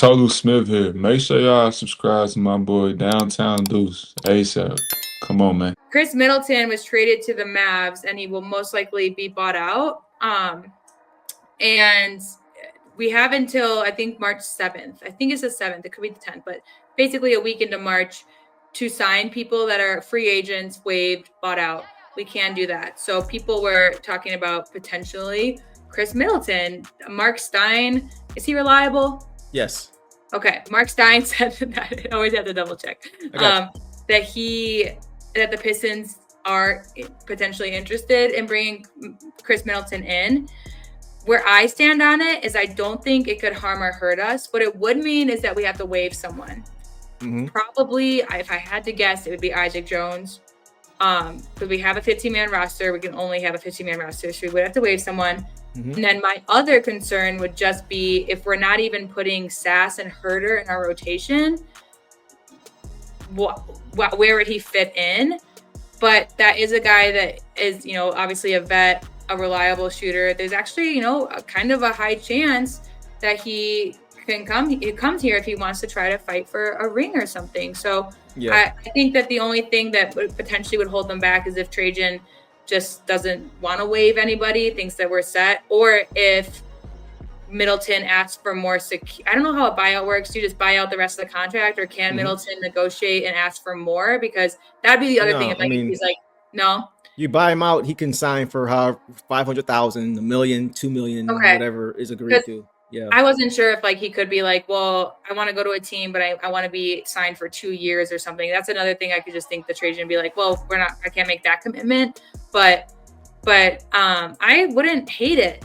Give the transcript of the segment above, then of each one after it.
Total Smith here. Make sure y'all subscribe to my boy Downtown Deuce ASAP. Come on, man. Khris Middleton was traded to the Mavs, and he will most likely be bought out. And we have until, I think, March 7th. I think it's the 7th. It could be the 10th, but basically a week into March to sign people that are free agents, waived, bought out. We can do that. So people were talking about potentially Khris Middleton. Mark Stein, is he reliable? Yes. Okay. Mark Stein said that. I always have to double check. That the Pistons are potentially interested in bringing Khris Middleton in. Where I stand on it is I don't think it could harm or hurt us. What it would mean is that we have to waive someone. Mm-hmm. Probably, if I had to guess, it would be Isaac Jones. Because we have a 15-man roster. We can only have a 15-man roster, so we would have to waive someone. Mm-hmm. And then my other concern would just be if we're not even putting Sass and Herter in our rotation, where would he fit in? But that is a guy that is, obviously a vet, a reliable shooter. There's actually, a kind of a high chance that he can come. He comes here if he wants to try to fight for a ring or something. So yeah. I think that the only thing that potentially would hold them back is if Trajan just doesn't want to waive anybody, thinks that we're set, or if Middleton asks for more I don't know how a buyout works. Do you just buy out the rest of the contract, or can Middleton negotiate and ask for more? Because that'd be the other thing. If he's like, no. You buy him out, he can sign for $500,000, $1 million, $2 million, whatever is agreed to. Yeah, I wasn't sure if he could be like, well, I want to go to a team, but I want to be signed for 2 years or something. That's another thing I could just think the Trajan be like, well, I can't make that commitment, but I wouldn't hate it.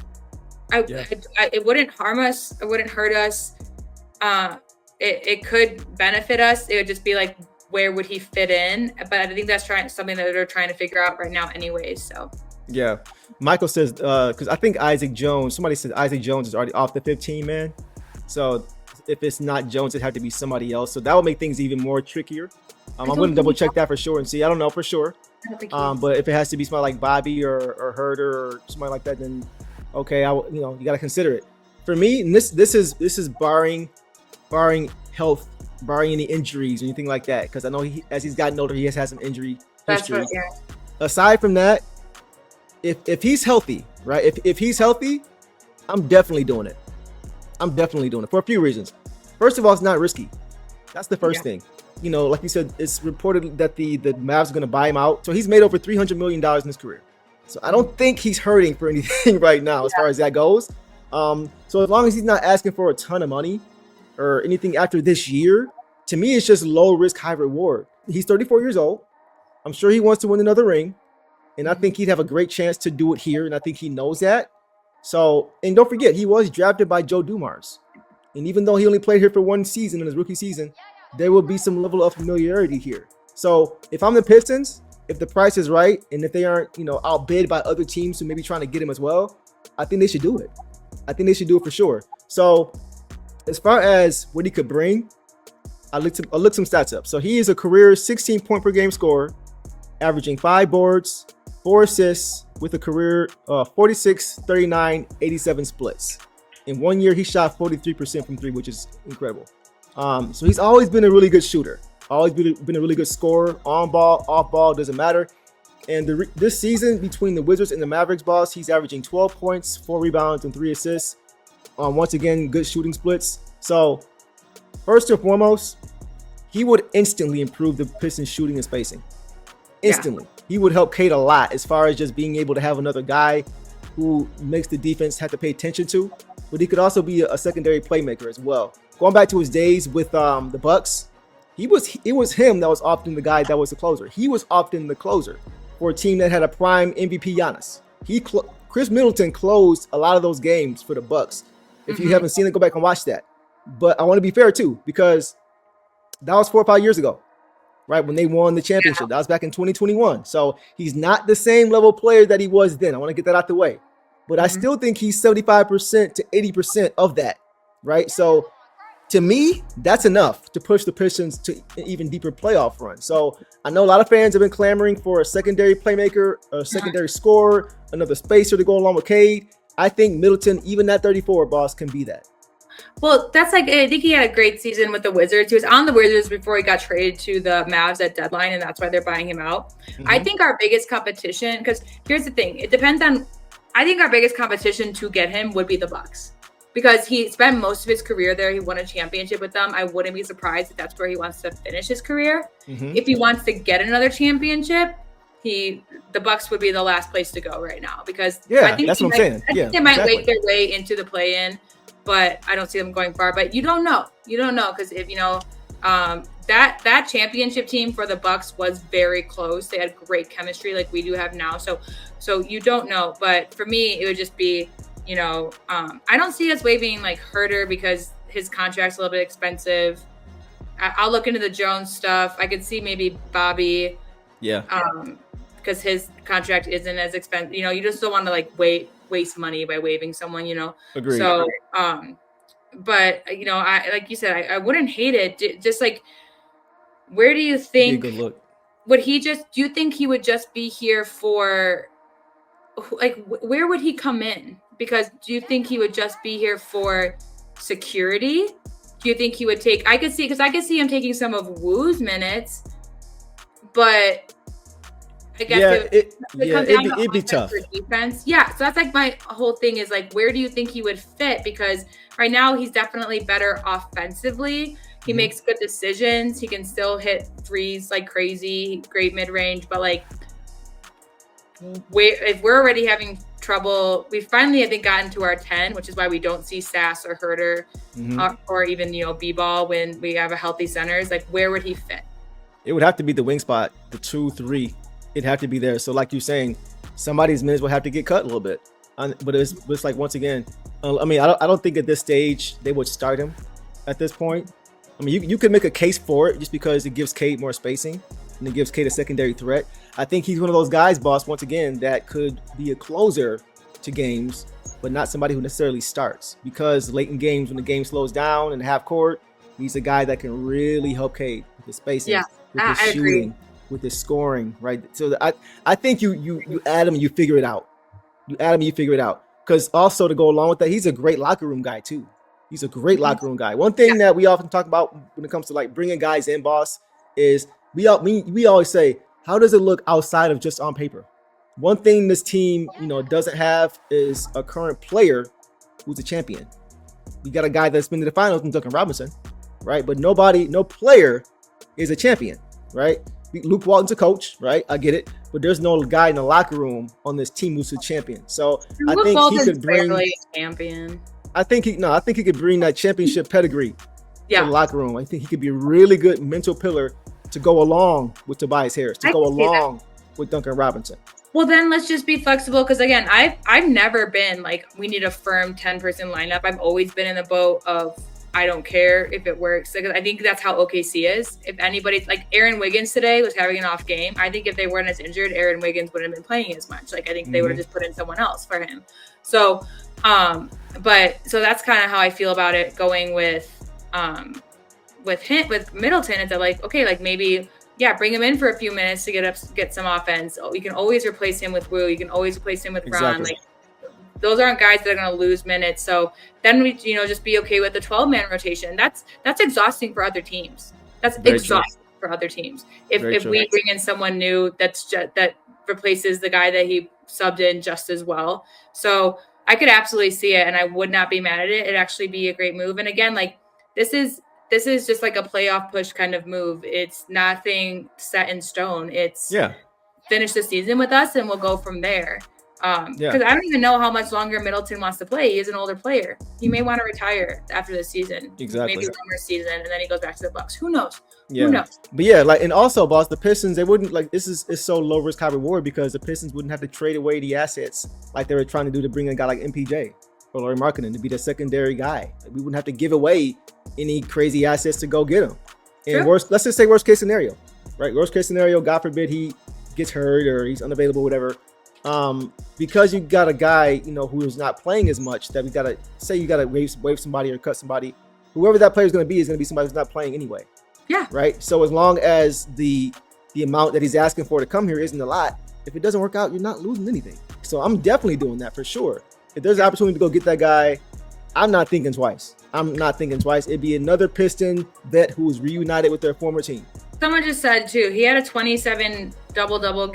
It wouldn't harm us. It wouldn't hurt us. It could benefit us. It would just be like, where would he fit in? But I think that's something that they're trying to figure out right now anyways. So yeah. Michael says, because I think somebody said Isaac Jones is already off the 15 man. So if it's not Jones, it'd have to be somebody else. So that would make things even more trickier. I'm going to double check that for sure and see. I don't know for sure. But if it has to be somebody like Bobby or Herder or somebody like that, then okay, you got to consider it. For me, and this is barring health, barring any injuries or anything like that, because I know as he's gotten older, he has had some injury history. Aside from that, if he's healthy, right? If he's healthy, I'm definitely doing it. For a few reasons. First of all, it's not risky. That's the first thing. Like you said, it's reported that the Mavs are going to buy him out. So he's made over $300 million in his career. So I don't think he's hurting for anything right now as far as that goes. So as long as he's not asking for a ton of money or anything after this year, to me, it's just low risk, high reward. He's 34 years old. I'm sure he wants to win another ring. And I think he'd have a great chance to do it here. And I think he knows that. So, and don't forget, he was drafted by Joe Dumars. And even though he only played here for one season in his rookie season, there will be some level of familiarity here. So if I'm the Pistons, if the price is right, and if they aren't, outbid by other teams who may be trying to get him as well, I think they should do it. I think they should do it for sure. So as far as what he could bring, I looked some stats up. So he is a career 16 point per game scorer, averaging 5 boards, 4 assists, with a career 46, 39, 87 splits. In 1 year, he shot 43% from 3, which is incredible. So he's always been a really good shooter, always been a really good scorer, on ball, off ball, doesn't matter. And this season, between the Wizards and the Mavericks, boss, he's averaging 12 points, 4 rebounds, and 3 assists. Once again, good shooting splits. So first and foremost, he would instantly improve the Pistons' shooting and spacing. Instantly. Yeah. He would help Kate a lot as far as just being able to have another guy who makes the defense have to pay attention to. But he could also be a secondary playmaker as well. Going back to his days with the Bucks, it was him that was often the guy that was the closer. He was often the closer for a team that had a prime MVP Giannis. Khris Middleton closed a lot of those games for the Bucks. If you haven't seen it, go back and watch that. But I want to be fair too, because that was 4 or 5 years ago, right? When they won the championship. Yeah. That was back in 2021. So he's not the same level player that he was then. I want to get that out the way. But I still think he's 75% to 80% of that, right? So to me, that's enough to push the Pistons to an even deeper playoff run. So I know a lot of fans have been clamoring for a secondary playmaker, a secondary scorer, another spacer to go along with Cade. I think Middleton, even at 34, boss, can be that. Well, that's like, I think he had a great season with the Wizards. He was on the Wizards before he got traded to the Mavs at deadline, and that's why they're buying him out. I think our biggest competition, because here's the thing, it depends on, I think our biggest competition to get him would be the Bucks. Because he spent most of his career there. He won a championship with them. I wouldn't be surprised if that's where he wants to finish his career. If he wants to get another championship, the Bucks would be the last place to go right now. Because I think that's what I'm saying. I think they might wait their way into the play-in, but I don't see them going far. But you don't know. You don't know, because if that championship team for the Bucks was very close. They had great chemistry like we do have now. So you don't know. But for me, it would just be, I don't see us waiving like Herter because his contract's a little bit expensive. I'll look into the Jones stuff. I could see maybe Bobby. Yeah. Because his contract isn't as expensive. You just don't want to like waste money by waiving someone. Agreed. So, but I like you said, I wouldn't hate it. Just like, where do you think? Good look. Do you think he would just be here for? Like, where would he come in? Because do you think he would just be here for security? Do you think he would take? I could see him taking some of Wu's minutes, but I guess it'd be tough. Defense. Yeah, so that's like my whole thing is like, where do you think he would fit? Because right now he's definitely better offensively. He makes good decisions. He can still hit threes like crazy, great mid range, but like, if we're already having trouble, we finally I think gotten to our 10, which is why we don't see Sass or Herter or even B-ball when we have a healthy centers. Like, where would he fit? It would have to be the wing spot, the 2-3. It'd have to be there. So like you're saying, somebody's minutes will have to get cut a little bit. But it's like, once again, I don't think at this stage they would start him at this point. I mean, you could make a case for it just because it gives Cade more spacing and it gives Cade a secondary threat. I think he's one of those guys, boss, once again, that could be a closer to games, but not somebody who necessarily starts, because late in games, when the game slows down in the half court, he's a guy that can really help Cade with the spacing, with the shooting, with the scoring, right? So I think you add him and you figure it out. Because also, to go along with that, he's a great locker room guy too. He's a great locker room guy. One thing that we often talk about when it comes to like bringing guys in, boss, is we always say, how does it look outside of just on paper? One thing this team, doesn't have is a current player who's a champion. You got a guy that's been to the finals in Duncan Robinson, right? But no player is a champion, right? Luke Walton's a coach, right? I get it. But there's no guy in the locker room on this team who's a champion. So I think he could bring a champion. I think he could bring that championship pedigree to the locker room. I think he could be a really good mental pillar to go along with Tobias Harris, to go along with Duncan Robinson. Well, then let's just be flexible, because again, I've never been like, we need a firm 10-person lineup. I've always been in the boat of, I don't care if it works. Like, I think that's how OKC is. If anybody, like Aaron Wiggins today was having an off game, I think if they weren't as injured, Aaron Wiggins wouldn't have been playing as much. Like, I think they would have just put in someone else for him. So, so that's kind of how I feel about it going with Middleton. It's like, okay, like maybe, bring him in for a few minutes to get some offense. You can always replace him with Wu. You can always replace him with Ron. Like, those aren't guys that are going to lose minutes. So then we, just be okay with the 12-man rotation. That's exhausting for other teams. That's very exhausting for other teams. If we bring in someone new that replaces the guy that he subbed in just as well. So I could absolutely see it, and I would not be mad at it. It'd actually be a great move. And again, like, this is just like a playoff push kind of move. It's nothing set in stone. It's finish the season with us and we'll go from there. Because I don't even know how much longer Middleton wants to play. He is an older player. He may want to retire after this season. Exactly. Maybe one more season, and then he goes back to the Bucks. Who knows? Yeah. Who knows? But yeah, like, and also, boss, the Pistons, they wouldn't, like, it's so low risk, high reward, because the Pistons wouldn't have to trade away the assets like they were trying to do to bring in a guy like MPJ or Lauri Markkanen to be the secondary guy. Like, we wouldn't have to give away any crazy assets to go get him. And let's just say worst case scenario, right? Worst case scenario, God forbid he gets hurt or he's unavailable, whatever. Because you got a guy, who is not playing as much, that we gotta say you gotta waive somebody or cut somebody. Whoever that player is going to be somebody who's not playing anyway. Yeah. Right. So as long as the amount that he's asking for to come here isn't a lot, if it doesn't work out, you're not losing anything. So I'm definitely doing that for sure. If there's an opportunity to go get that guy, I'm not thinking twice. It'd be another Piston vet who's reunited with their former team. Someone just said too, he had a 27 point double-double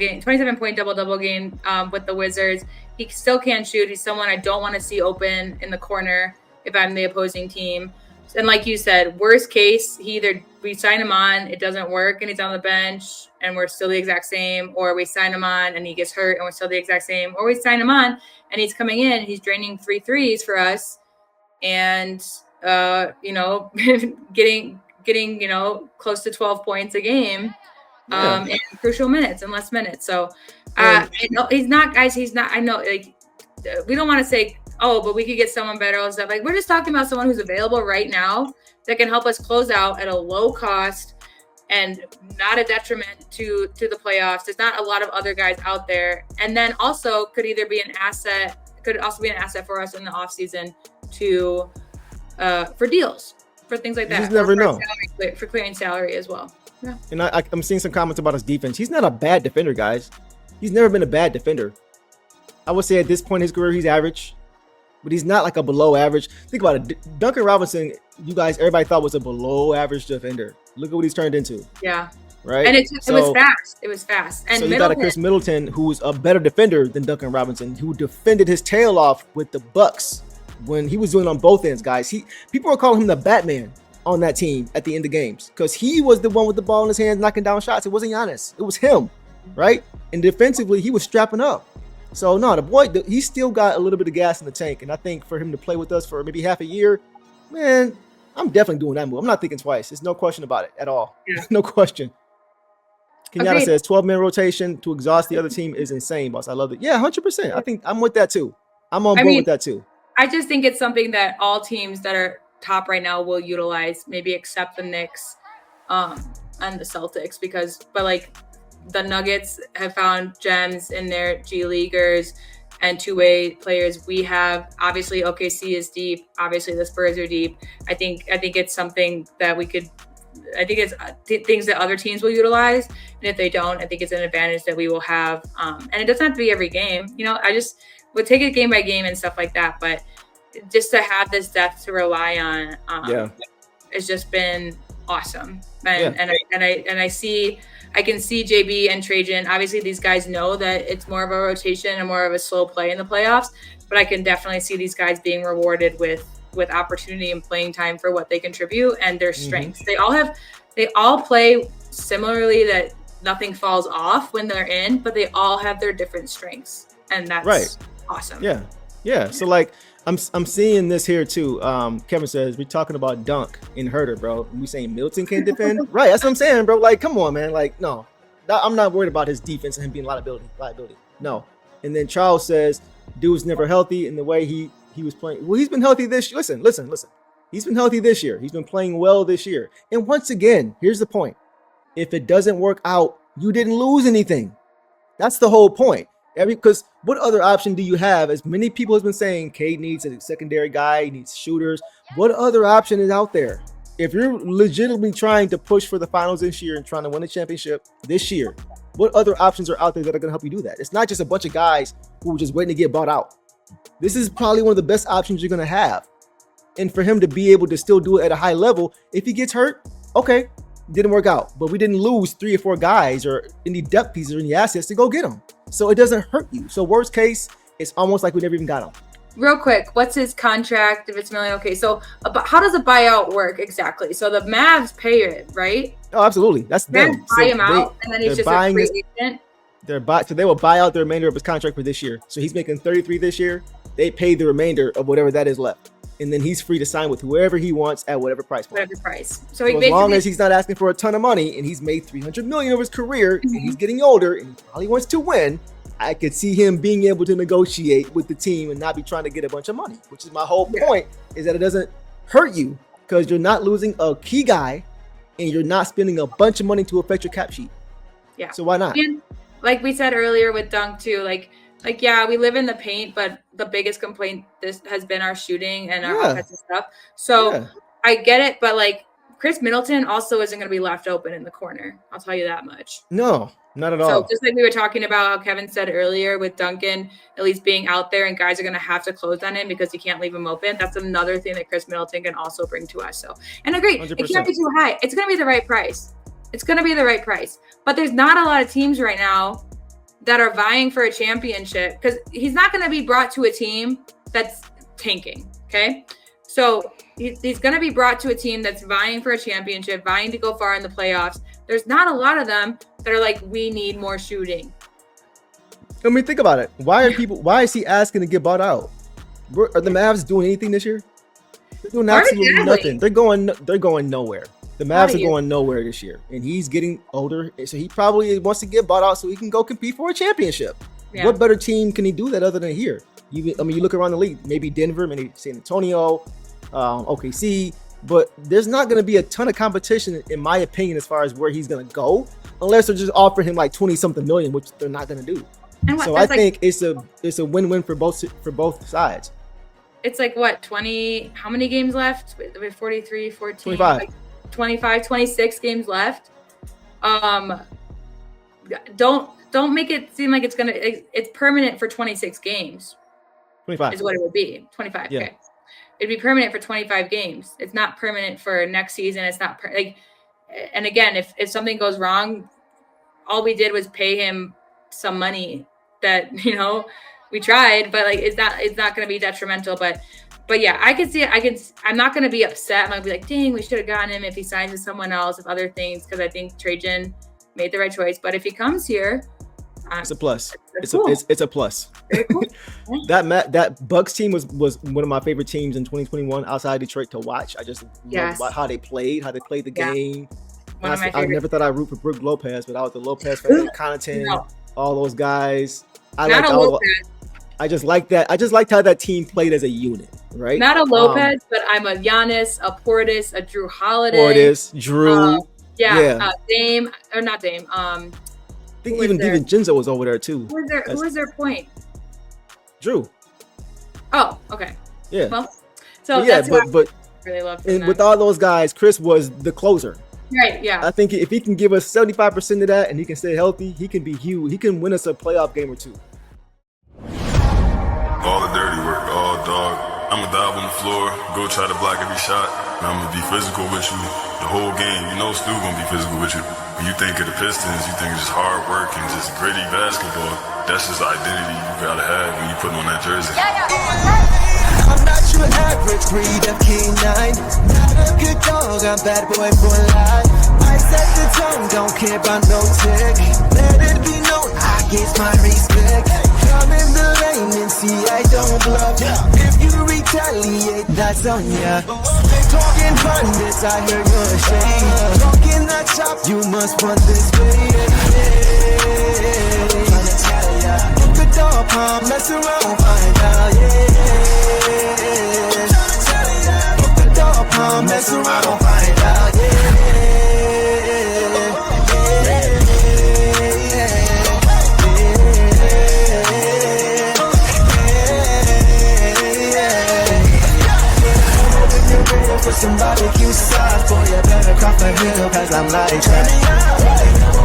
game with the Wizards. He still can't shoot. He's someone I don't want to see open in the corner if I'm the opposing team. And like you said, worst case, we sign him on, it doesn't work, and he's on the bench, and we're still the exact same, or we sign him on and he gets hurt and we're still the exact same, or we sign him on and he's coming in, he's draining 3 threes for us, and getting close to 12 points a game in crucial minutes and less minutes. So he's not, guys. He's not. I know, like, we don't want to say, oh, but we could get someone better and stuff. Like, we're just talking about someone who's available right now that can help us close out at a low cost and not a detriment to the playoffs. There's not a lot of other guys out there, and then also could also be an asset for us in the offseason for deals, for things like that. You just never know. For clearing salary as well. Yeah. And I'm seeing some comments about his defense. He's not a bad defender, guys. He's never been a bad defender. I would say at this point in his career, he's average, but he's not like a below average. Think about it. Duncan Robinson, everybody thought was a below average defender. Look at what he's turned into. Yeah. Right. And it was fast. It was fast. And so you got a Khris Middleton, who's a better defender than Duncan Robinson, who defended his tail off with the Bucks when he was doing it on both ends, guys. People were calling him the Batman on that team at the end of games because he was the one with the ball in his hands knocking down shots. It wasn't Giannis. It was him, right? And defensively, he was strapping up. So, no, the boy, he's still got a little bit of gas in the tank. And I think for him to play with us for maybe half a year, man, I'm definitely doing that move. I'm not thinking twice. There's no question about it at all. Yeah. No question. Kenyatta says 12-man rotation to exhaust the other team is insane, boss. I love it. Yeah, 100%. I think I'm with that too. I'm on board with that too. I just think it's something that all teams that are top right now will utilize, maybe except the Knicks and the Celtics, but like the Nuggets have found gems in their G Leaguers and two-way players. We have, obviously, OKC is deep. Obviously, the Spurs are deep. I think it's something that it's things that other teams will utilize. And if they don't, I think it's an advantage that we will have. And it doesn't have to be every game. I just would take it game by game and stuff like that. But just to have this depth to rely on has just been awesome. And I can see JB and Trajan. Obviously, these guys know that it's more of a rotation and more of a slow play in the playoffs, but I can definitely see these guys being rewarded with opportunity and playing time for what they contribute and their strengths. Mm-hmm. They all play similarly, that nothing falls off when they're in, but they all have their different strengths, and that's awesome. Yeah. So like, I'm seeing this here too. Kevin says we're talking about Dunk and Herter, bro. We saying Milton can't defend, right? That's what I'm saying, bro. Like, come on, man. Like, no, I'm not worried about his defense and him being liability. No. And then Charles says, dude's never healthy in the way he was playing. Well, he's been healthy this year. Listen. He's been healthy this year. He's been playing well this year. And once again, here's the point: if it doesn't work out, you didn't lose anything. That's the whole point. Because what other option do you have? As many people have been saying, Cade needs a secondary guy, he needs shooters. What other option is out there? If you're legitimately trying to push for the finals this year and trying to win a championship this year, what other options are out there that are going to help you do that? It's not just a bunch of guys who are just waiting to get bought out. This is probably one of the best options you're going to have. And for him to be able to still do it at a high level, if he gets hurt, okay, didn't work out. But we didn't lose 3 or 4 guys or any depth pieces or any assets to go get them. So it doesn't hurt you. So worst case, it's almost like we never even got him. Real quick, what's his contract if it's $1 million? Okay, so buy out work exactly? So the Mavs pay it, right? Oh, absolutely. That's them. Buy him out, and then he's just a free agent. So they will buy out the remainder of his contract for this year. So he's making 33 this year. They pay the remainder of whatever that is left. And then he's free to sign with whoever he wants at whatever price point. Whatever price. So as long as he's not asking for a ton of money and he's made $300 million over his career and he's getting older and he probably wants to win, I could see him being able to negotiate with the team and not be trying to get a bunch of money, which is my whole point, is that it doesn't hurt you because you're not losing a key guy and you're not spending a bunch of money to affect your cap sheet. Yeah. So why not? And like we said earlier with Dunk too, like we live in the paint, but the biggest complaint this has been our shooting and our offensive stuff. So I get it, but like Khris Middleton also isn't going to be left open in the corner. I'll tell you that much. No, not at all. So just like we were talking about how Kevin said earlier with Duncan at least being out there and guys are going to have to close on him because you can't leave him open. That's another thing that Khris Middleton can also bring to us. So, and agree, 100%. It can't be too high. It's going to be the right price. It's going to be the right price. But there's not a lot of teams right now that are vying for a championship because he's not going to be brought to a team that's tanking. Okay. So he's going to be brought to a team that's vying for a championship, vying to go far in the playoffs. There's not a lot of them that are like, we need more shooting. I mean, think about it. Why is he asking to get bought out? Are the Mavs doing anything this year? They're doing absolutely nothing. They're going nowhere. The Mavs are going nowhere this year, and he's getting older, so he probably wants to get bought out so he can go compete for a championship. Yeah. What better team can he do that other than here? You look around the league, maybe Denver, maybe San Antonio, OKC, but there's not going to be a ton of competition, in my opinion, as far as where he's going to go, unless they're just offering him like 20-something million, which they're not going to do. So I think it's a win-win for both sides. It's like what, 20? How many games left? With 43, 14, 25. Like 25, 26 games left. Don't make it seem like it's permanent for 26 games. 25 is what it would be. 25. Yeah. Okay. It'd be permanent for 25 games. It's not permanent for next season. It's not and again, if something goes wrong, all we did was pay him some money that, we tried, but like, it's not going to be detrimental, but yeah, I can see it. I'm not going to be upset. I'm going to be like, dang, we should have gotten him if he signs with someone else, if other things, because I think Trajan made the right choice. But if he comes here, it's a plus. It's a plus. Very cool. That Bucks team was one of my favorite teams in 2021 outside Detroit to watch. I just loved how they played the game. I never thought I'd root for Brook Lopez, but I was the Lopez fan, Connaughton, all those guys. I just like that. I just liked how that team played as a unit, right? Not a Lopez, but I'm a Giannis, a Portis, a Drew Holiday. Drew. Dame, or not Dame. I think even DiVincenzo was over there too. Who was their point? Drew. Oh, okay. Yeah. Well, so that's but I really loved. And with all those guys, Khris was the closer. Right. Yeah. I think if he can give us 75% of that and he can stay healthy, he can be huge. He can win us a playoff game or two. All the dirty work, all dog. I'ma dive on the floor, go try to block every shot, and I'ma be physical with you the whole game. Stu gonna be physical with you. When you think of the Pistons, you think of just hard work and just gritty basketball. That's just the identity you gotta have when you put on that jersey. I'm not your average breed of canine. Not a good dog, I'm bad boy for life. I set the tone, don't care about no tick. Let it be known, I get my respect. Come in the lane and see I don't bluff. If you retaliate, that's on ya. They talking pundits, I hear you're ashamed. Talking that shop, you must want this way. Look at dog palm, mess around, find out, Look at dog palm, mess around, find out, For some barbecue sauce, boy, you better cough a hill, cause I'm like that.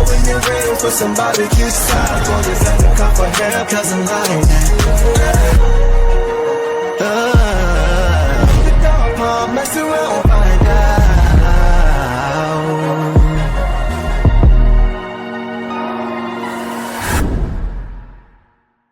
When you're ready for some barbecue sauce, boy, you better cough a hill, cause I'm like that.